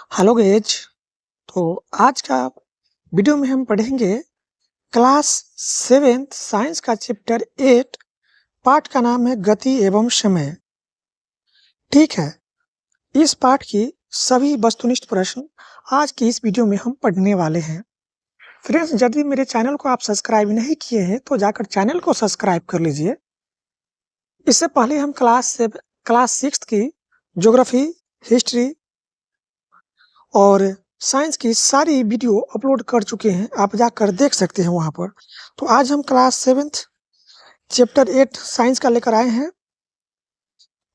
Hello guys. तो आज का वीडियो में हम पढ़ेंगे क्लास 7th साइंस का चैप्टर 8। पाठ का नाम है गति एवं समय। ठीक है, इस पाठ की सभी वस्तुनिष्ठ प्रश्न आज की इस वीडियो में हम पढ़ने वाले हैं। फ्रेंड्स, यदि मेरे चैनल को आप सब्सक्राइब नहीं किए हैं तो जाकर चैनल को सब्सक्राइब कर लीजिए। इससे पहले हम क्लास 6 की ज्योग्राफी, हिस्ट्री और साइंस की सारी वीडियो अपलोड कर चुके हैं, आप जाकर देख सकते हैं वहाँ पर। तो आज हम क्लास 7th चैप्टर 8 साइंस का लेकर आए हैं।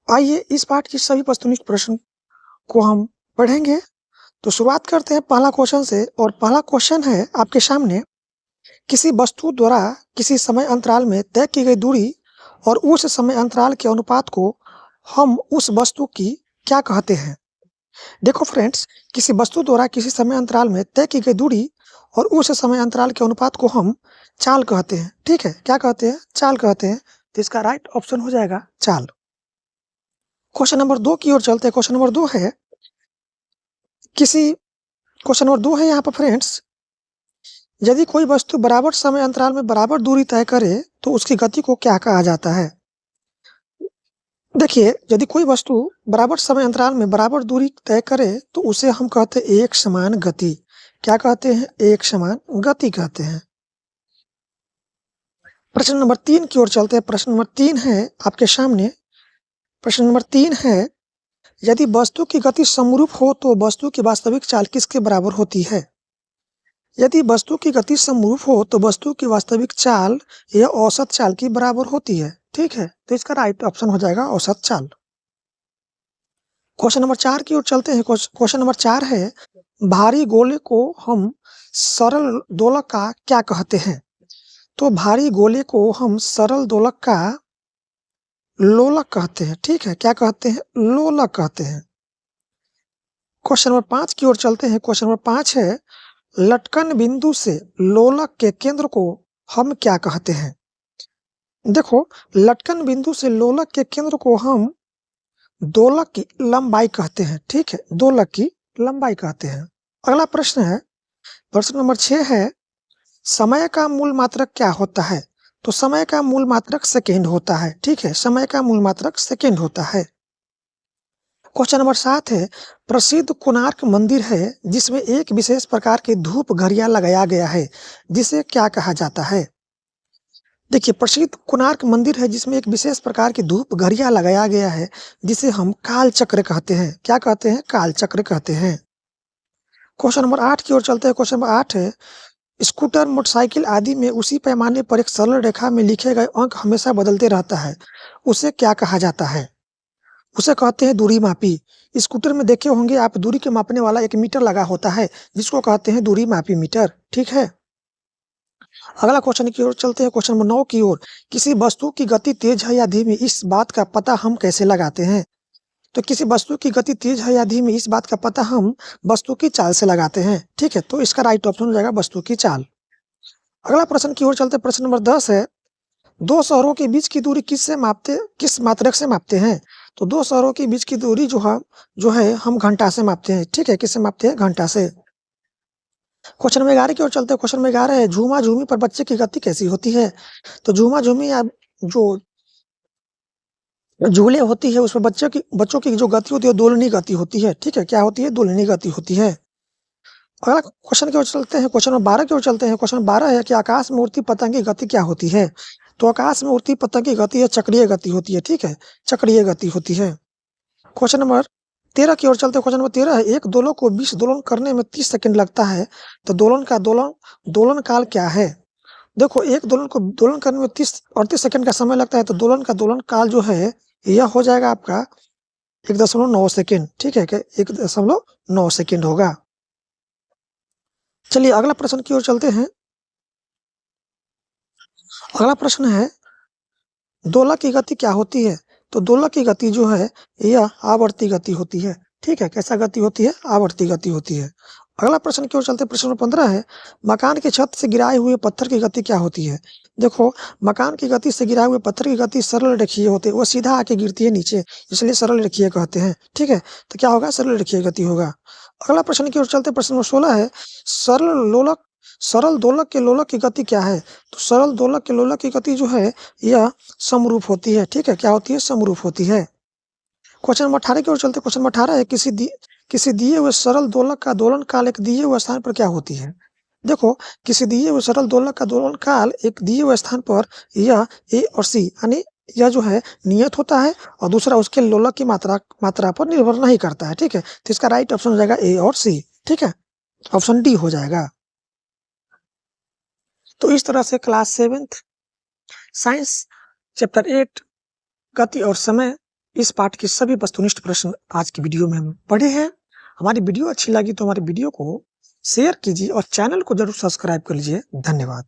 आइए इस पाठ की सभी वस्तुनिष्ठ प्रश्न को हम पढ़ेंगे। तो शुरुआत करते हैं पहला क्वेश्चन से, और पहला क्वेश्चन है आपके सामने, किसी वस्तु द्वारा किसी समय अंतराल में तय की गई दूरी और उस समय अंतराल के अनुपात को हम उस वस्तु की क्या कहते हैं। देखो फ्रेंड्स, किसी वस्तु द्वारा किसी समय अंतराल में तय की गई दूरी और उस समय अंतराल के अनुपात को हम चाल कहते हैं। ठीक है, क्या कहते हैं? चाल कहते हैं। तो इसका राइट ऑप्शन हो जाएगा चाल। क्वेश्चन नंबर 2 की ओर चलते हैं। क्वेश्चन नंबर 2 है यहाँ पर फ्रेंड्स, यदि कोई वस्तु बराबर समय अंतराल में बराबर दूरी तय करे तो उसकी गति को क्या कहा जाता है। देखिए, यदि कोई वस्तु बराबर समय अंतराल में बराबर दूरी तय करे तो उसे हम कहते हैं एक समान गति। क्या कहते हैं? एक समान गति कहते हैं। प्रश्न नंबर 3 की ओर चलते हैं। प्रश्न नंबर 3 है आपके सामने। प्रश्न नंबर 3 है, यदि वस्तु की गति समरूप हो तो वस्तु की वास्तविक चाल किसके बराबर होती है। यदि वस्तु की गति समरूप हो तो वस्तु की वास्तविक चाल या औसत चाल की बराबर होती है। ठीक है, तो इसका राइट ऑप्शन हो जाएगा औसत चाल। क्वेश्चन नंबर 4 की ओर चलते हैं। क्वेश्चन नंबर 4 है, भारी गोले को हम सरल दोलक का क्या कहते हैं। तो भारी गोले को हम सरल दोलक का लोलक कहते हैं। ठीक है, क्या कहते हैं? लोलक कहते हैं। क्वेश्चन नंबर 5 की ओर चलते हैं। क्वेश्चन नंबर 5 है, लटकन बिंदु से लोलक के केंद्र को हम क्या कहते हैं। देखो, लटकन बिंदु से लोलक के केंद्र को हम दोलक की लंबाई कहते हैं। ठीक है, दोलक की लंबाई कहते हैं। अगला प्रश्न है, प्रश्न नंबर 6 है, समय का मूल मात्रक क्या होता है। तो समय का मूल मात्रक सेकेंड होता है। ठीक है, समय का मूल मात्रक सेकेंड होता है। क्वेश्चन नंबर 7 है, प्रसिद्ध कोणार्क मंदिर है जिसमें एक विशेष प्रकार की धूप घड़ियां लगाया गया है, जिसे क्या कहा जाता है। देखिए, प्रसिद्ध कोणार्क मंदिर है जिसमें एक विशेष प्रकार की धूप घड़ियां लगाया गया है, जिसे हम काल चक्र कहते हैं। क्या कहते हैं? काल चक्र कहते हैं। क्वेश्चन नंबर 8 की ओर चलते हैं। क्वेश्चन नंबर 8 है, स्कूटर, मोटरसाइकिल आदि में उसी पैमाने पर एक सरल रेखा में लिखे गए अंक हमेशा बदलते रहता है, उसे क्या कहा जाता है। उसे कहते हैं दूरी मापी। स्कूटर में देखे होंगे आप, दूरी के मापने वाला एक मीटर लगा होता है, जिसको कहते हैं दूरी मापी मीटर। ठीक है, अगला क्वेश्चन की ओर चलते हैं। क्वेश्चन नंबर 9 की ओर, किसी वस्तु की गति तेज है या धीमी, इस बात का पता हम कैसे लगाते हैं। तो किसी वस्तु की गति तेज है या धीमी, इस बात का पता हम वस्तु की चाल से लगाते हैं। ठीक है, तो इसका राइट ऑप्शन हो जाएगा वस्तु की चाल। अगला प्रश्न की ओर चलते हैं। प्रश्न नंबर 10 है, दो शहरों के बीच की दूरी किस मात्रक से मापते हैं। तो दो शहरों के बीच की दूरी जो है हम घंटा से मापते हैं। ठीक है, किससे मापते हैं? घंटा से। क्वेश्चन नंबर 11 की ओर चलते हैं। क्वेश्चन नंबर 11 है, झूमा झूमी पर बच्चे की गति कैसी होती है। तो झूमा झूमी या जो झूले होती है उसमें बच्चों की जो गति होती है दोलनी गति होती है। ठीक है, क्या होती है? दोलनी गति होती है। अगला क्वेश्चन की ओर चलते हैं। क्वेश्चन नंबर 12 की ओर चलते हैं। क्वेश्चन 12 है कि आकाश में उड़ती पतंग की गति क्या होती है। तो आकाश में उड़ती पतंग की गति है चक्रीय गति होती है। ठीक है, चक्रीय गति होती है। क्वेश्चन नंबर 13 की ओर चलते हैं। क्वेश्चन नंबर 13 है, एक दोलक को 20 दोलन करने में 30 सेकंड लगता है, तो दोलन काल क्या है। देखो, एक दोलन को दोलन करने में 38 सेकंड का समय लगता है, तो दोलन काल जो है यह हो जाएगा आपका 1.9 सेकंड। ठीक है, 1.9 सेकंड होगा। चलिए अगला प्रश्न की ओर चलते हैं। अगला प्रश्न है, दोलक की गति क्या होती है। तो दोलक की गति जो है यह आवर्ती गति होती है। ठीक है, कैसा गति होती है? आवर्ती गति होती है। अगला प्रश्न की ओर चलते हैं, प्रश्न नंबर 15 है, मकान की छत से गिराए हुए पत्थर की गति क्या होती है? देखो, मकान की गति से गिराए हुए पत्थर की गति सरल रेखीय होती है, वो सीधा आके गिरती है नीचे, इसलिए सरल रेखीय कहते हैं, ठीक है? तो क्या होगा? सरल रेखीय गति होगा। अगला प्रश्न की ओर चलते हैं, प्रश्न नंबर 16 है, सरल दोलक के लोलक की गति क्या है? तो सरल दोलक के लोलक की गति जो है, यह समरूप होती है, ठीक है? क्या होती है? समरूप होती है। क्वेश्चन नंबर 18 की ओर चलते हैं, क्वेश्चन नंबर 18 है, किसी दिए हुए सरल दोलक का दोलन काल एक दिए हुए स्थान पर क्या होती है? देखो, किसी दिए हुए सरल दोलक का दोलन काल एक दिए हुए स्थान पर यह ए और सी, यानी यह जो है नियत होता है, और दूसरा उसके लोलक की मात्रा पर निर्भर नहीं करता है, ठीक है? तो इसका राइट ऑप्शन हो जाएगा ए और सी, ठीक है? ऑप्शन डी हो जाएगा। तो इस तरह से क्लास 7th साइंस चैप्टर 8 गति और समय, इस पाठ के सभी वस्तुनिष्ठ प्रश्न आज की वीडियो में हम पढ़े हैं। हमारी वीडियो अच्छी लगी तो हमारी वीडियो को शेयर कीजिए और चैनल को जरूर सब्सक्राइब कर लीजिए। धन्यवाद।